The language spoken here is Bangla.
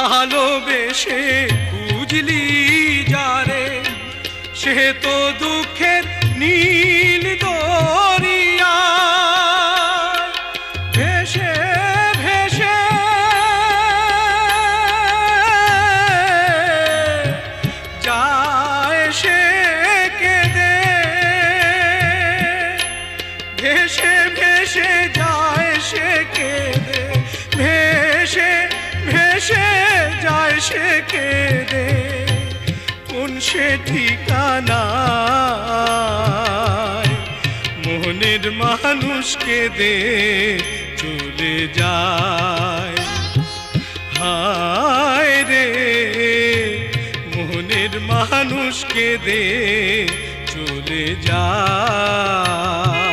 ভালোবেসে খুঁজলি যারে, সে তো দুঃখের নীল দরিয়া ভেসে ভেসে যায় সে কেঁদে, ভেসে ভেসে যায় সে কেঁদে, ভেসে ভেসে যায় সে কেঁদে। কোন সে ঠিকানায় মনের মানুষকে দে চলে যায়। হায় রে মনের মানুষকে দে চলে যায়।